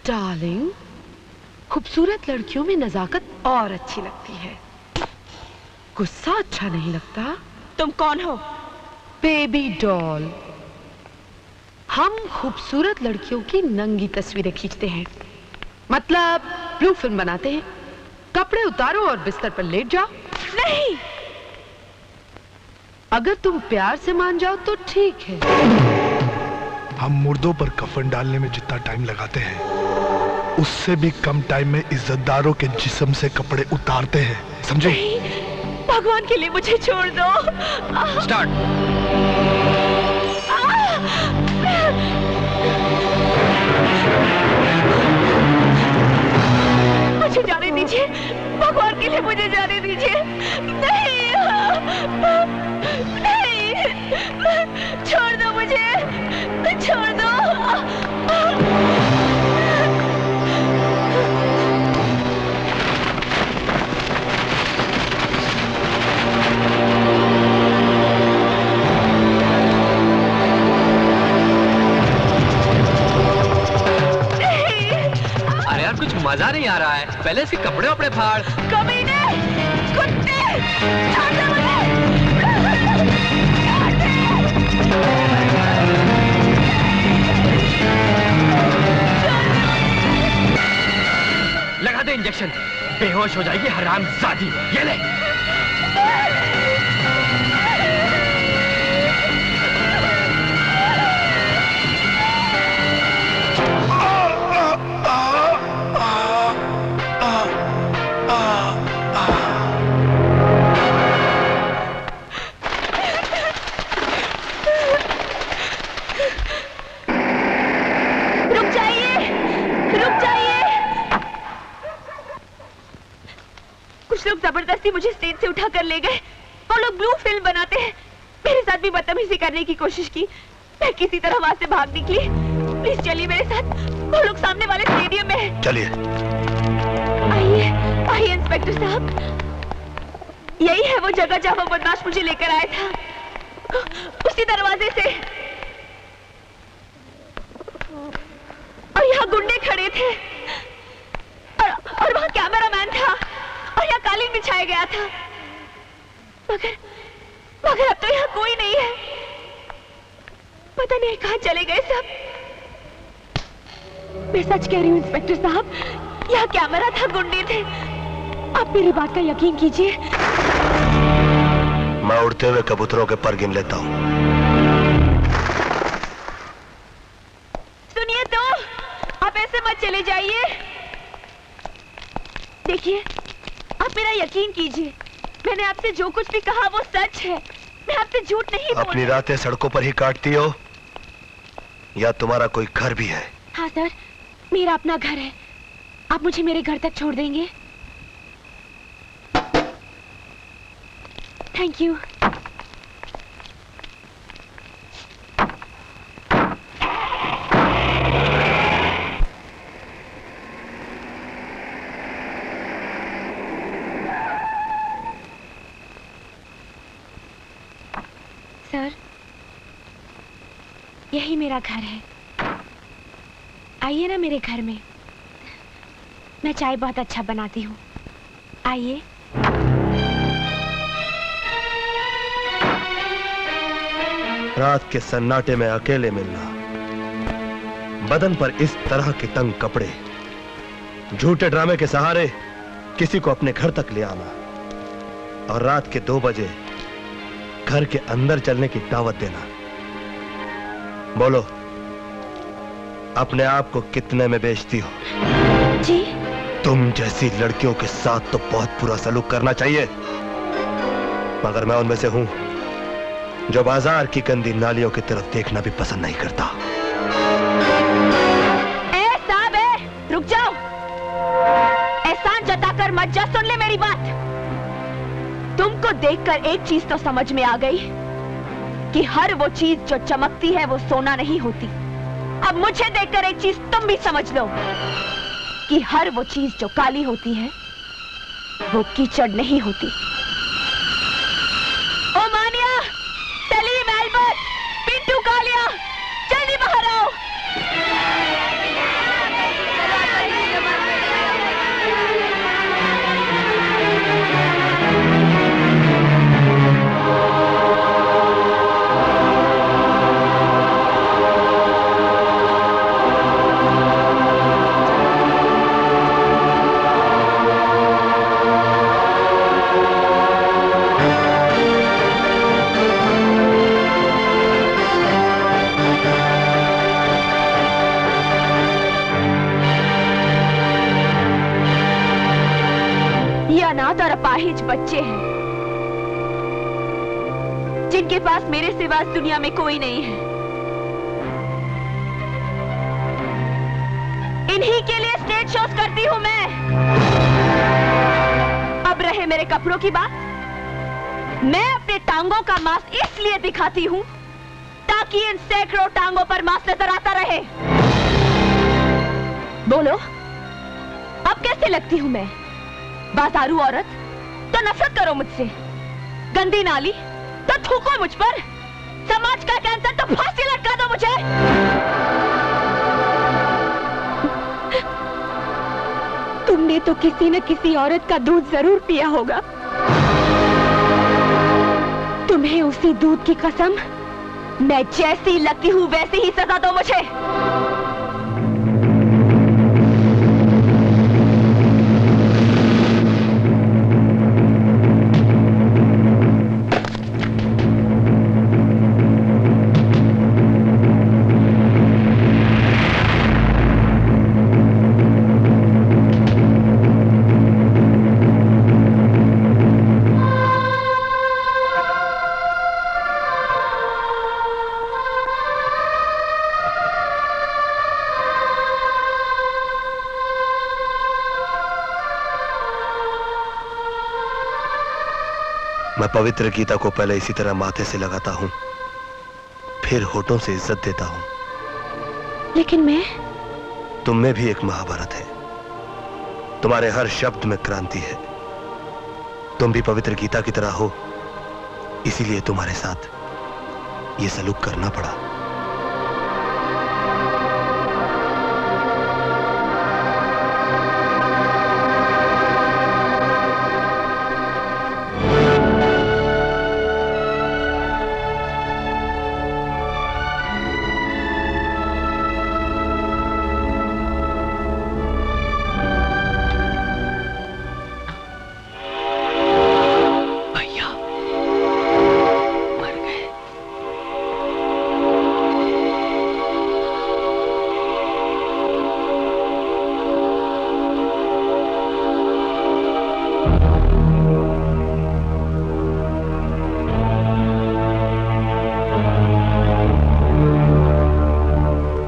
Darling, खूबसूरत लड़कियों में नजाकत और अच्छी लगती है, गुस्सा अच्छा नहीं लगता। तुम कौन हो? Baby doll. हम खूबसूरत लड़कियों की नंगी तस्वीरें खींचते हैं, मतलब ब्लू फिल्म बनाते हैं। कपड़े उतारो और बिस्तर पर लेट जाओ। नहीं, अगर तुम प्यार से मान जाओ तो ठीक है। हम मुर्दों पर कफन डालने में जितना टाइम लगाते हैं, उससे भी कम टाइम में इज्जतदारों के जिस्म से कपड़े उतारते हैं, समझे? भगवान के लिए मुझे छोड़ दो। स्टार्ट। मुझे जाने दीजिए, भगवान के लिए मुझे जाने दीजिए। नहीं, नहीं, छोड़ दो मुझे, छोड़ दो। अरे यार कुछ मजा नहीं आ रहा है, पहले इसके कपड़े वपड़े फाड़। कमीने, कुत्ते, छोड़ दो मुझे। लगा दे इंजेक्शन, बेहोश हो जाएगी हरामजादी। ये ले। लोग जबरदस्ती मुझे स्टेज से उठा कर ले गए। वो लोग ब्लू फिल्म बनाते हैं। मेरे साथ भी बदतमीजी करने की कोशिश की। मैं किसी तरह वहां से भाग निकली। प्लीज चलिए मेरे साथ, वो लोग सामने वाले स्टेडियम में हैं। चलिए। आइए, आइए इंस्पेक्टर साहब, यही है वो जगह जहां वो बदमाश मुझे लेकर आया था, उसी दरवाजे से। और यहाँ गुंडे खड़े थे और वहाँ कैमरामैन था और यहाँ कालीन बिछाया गया था। मगर अब तो यहाँ कोई नहीं है। पता नहीं कहाँ चले गए सब। मैं सच कह रही हूँ इंस्पेक्टर साहब, यहाँ कैमरा था, गुंडे थे। आप मेरी बात का यकीन कीजिए। मैं उड़ते हुए कबूतरों के पर गिन लेता हूँ। सुनिए तो, आप ऐसे मत चले जाइए। देखिए, आप मेरा यकीन कीजिए, मैंने आपसे जो कुछ भी कहा वो सच है। मैं आपसे झूठ नहीं बोल रही। अपनी रातें सड़कों पर ही काटती हो या तुम्हारा कोई घर भी है? हाँ सर, मेरा अपना घर है। आप मुझे मेरे घर तक छोड़ देंगे? Thank you. सर, यही मेरा घर है। आइए ना मेरे घर में। मैं चाय बहुत अच्छा बनाती हूँ। आइए। रात के सन्नाटे में अकेले मिलना, बदन पर इस तरह के तंग कपड़े, झूठे ड्रामे के सहारे किसी को अपने घर तक ले आना और रात के 2 बजे घर के अंदर चलने की दावत देना। बोलो, अपने आप को कितने में बेचती हो? जी? तुम जैसी लड़कियों के साथ तो बहुत बुरा सलूक करना चाहिए, मगर मैं उनमें से हूं जो बाजार की गंदी नालियों की तरफ देखना भी पसंद नहीं करता। साहब, रुक जाओ। एहसान जताकर मत जा, सुन ले मेरी बात। तुमको देखकर एक चीज तो समझ में आ गई कि हर वो चीज जो चमकती है वो सोना नहीं होती। अब मुझे देखकर एक चीज तुम भी समझ लो कि हर वो चीज जो काली होती है वो कीचड़ नहीं होती। ओ मानिया, सलीम, एल्बर्ट, पिंटू, कालिया, जल्दी बाहर आओ। अनाथ और अपाहिज बच्चे हैं जिनके पास मेरे सिवा इस दुनिया में कोई नहीं है। इन्हीं के लिए स्टेज शोज करती हूं मैं। अब रहे मेरे कपड़ों की बात, मैं अपने टांगों का मांस इसलिए दिखाती हूं ताकि इन सैकड़ों टांगों पर मांस नजर आता रहे। बोलो, अब कैसे लगती हूं मैं? बाजारू औरत तो नफरत करो मुझसे, गंदी नाली तो थूको मुझ पर, समाज का कैंसर तो फांसी लटका दो मुझे। तुमने तो किसी न किसी औरत का दूध जरूर पिया होगा। तुम्हें उसी दूध की कसम, मैं जैसी लगती हूं वैसी ही सजा दो मुझे। मैं पवित्र गीता को पहले इसी तरह माथे से लगाता हूं, फिर होठों से इज्जत देता हूं। लेकिन मैं, तुम में भी एक महाभारत है, तुम्हारे हर शब्द में क्रांति है। तुम भी पवित्र गीता की तरह हो, इसीलिए तुम्हारे साथ ये सलूक करना पड़ा।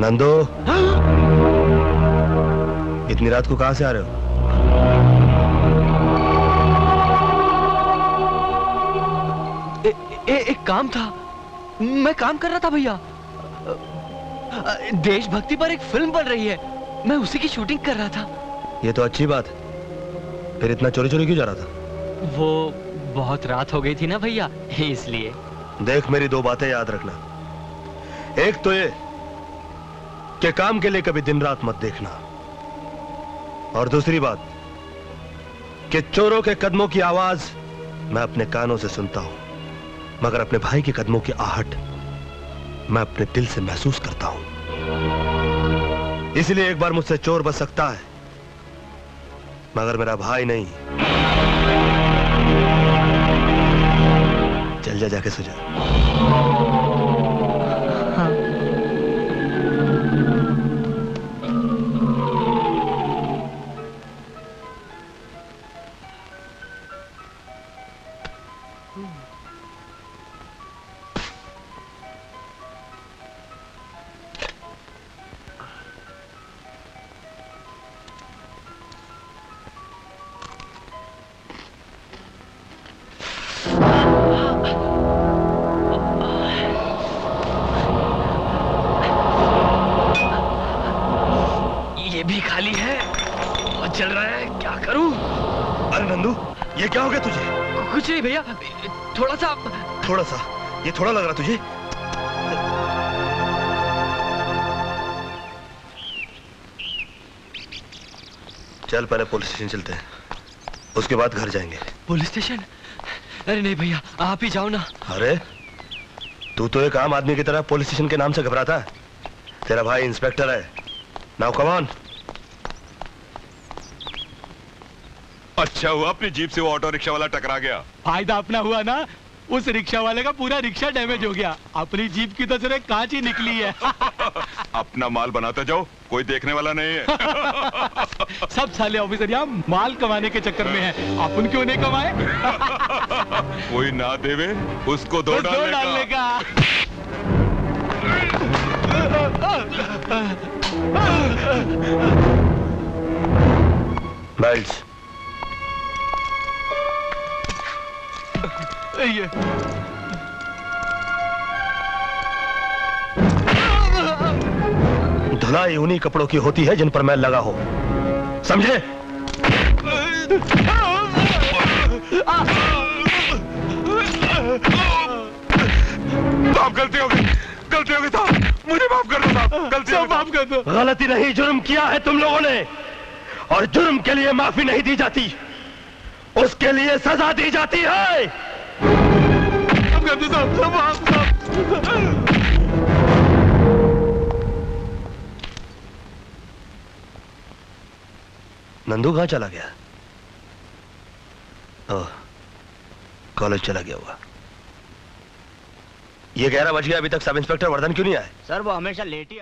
नंदो, इतनी रात को कहां से आ रहे हो? एक काम था, मैं काम कर रहा था भैया। देशभक्ति पर एक फिल्म बन रही है, मैं उसी की शूटिंग कर रहा था। ये तो अच्छी बात है, फिर इतना चोरी चोरी क्यों जा रहा था? वो बहुत रात हो गई थी ना भैया, इसलिए। देख, मेरी दो बातें याद रखना। एक तो ये कि काम के लिए कभी दिन रात मत देखना, और दूसरी बात कि चोरों के कदमों की आवाज मैं अपने कानों से सुनता हूं, मगर अपने भाई के कदमों की आहट मैं अपने दिल से महसूस करता हूं। इसलिए एक बार मुझसे चोर बच सकता है, मगर मेरा भाई नहीं। चल जा, जाके सो जा। ये क्या हो गया तुझे? कुछ नहीं भैया, थोड़ा सा। थोड़ा सा? ये थोड़ा लग रहा तुझे? चल पहले पुलिस स्टेशन चलते हैं, उसके बाद घर जाएंगे। Police station? अरे नहीं भैया, आप ही जाओ ना। अरे तू तो एक आम आदमी की तरह पुलिस स्टेशन के नाम से घबराता है। तेरा भाई इंस्पेक्टर है। Now come on. अच्छा हुआ अपनी जीप से वो ऑटो रिक्शा वाला टकरा गया। फायदा अपना हुआ ना, उस रिक्शा वाले का पूरा रिक्शा डैमेज हो गया। अपनी जीप की तो सिर्फ कांच ही निकली है। अपना माल बनाते जाओ, कोई देखने वाला नहीं है। सब साले ऑफिसर यहाँ माल कमाने के चक्कर में है, अपन क्यों नहीं कमाए? कोई ना देवे उसको दो डालने का। बेल्ट्स। ये धुलाई उन्हीं कपड़ों की होती है जिन पर मैल लगा हो, समझे? साहब गलती हो गई साहब, मुझे माफ कर दो साहब, गलती हो गई। माफ कर दो। गलती नहीं, जुर्म किया है तुम लोगों ने, और जुर्म के लिए माफी नहीं दी जाती, उसके लिए सजा दी जाती है। नंदू कहां चला गया? ओह, कॉलेज चला गया होगा। ये 11 बज गया, अभी तक सब इंस्पेक्टर वर्धन क्यों नहीं आए? सर वो हमेशा लेट ही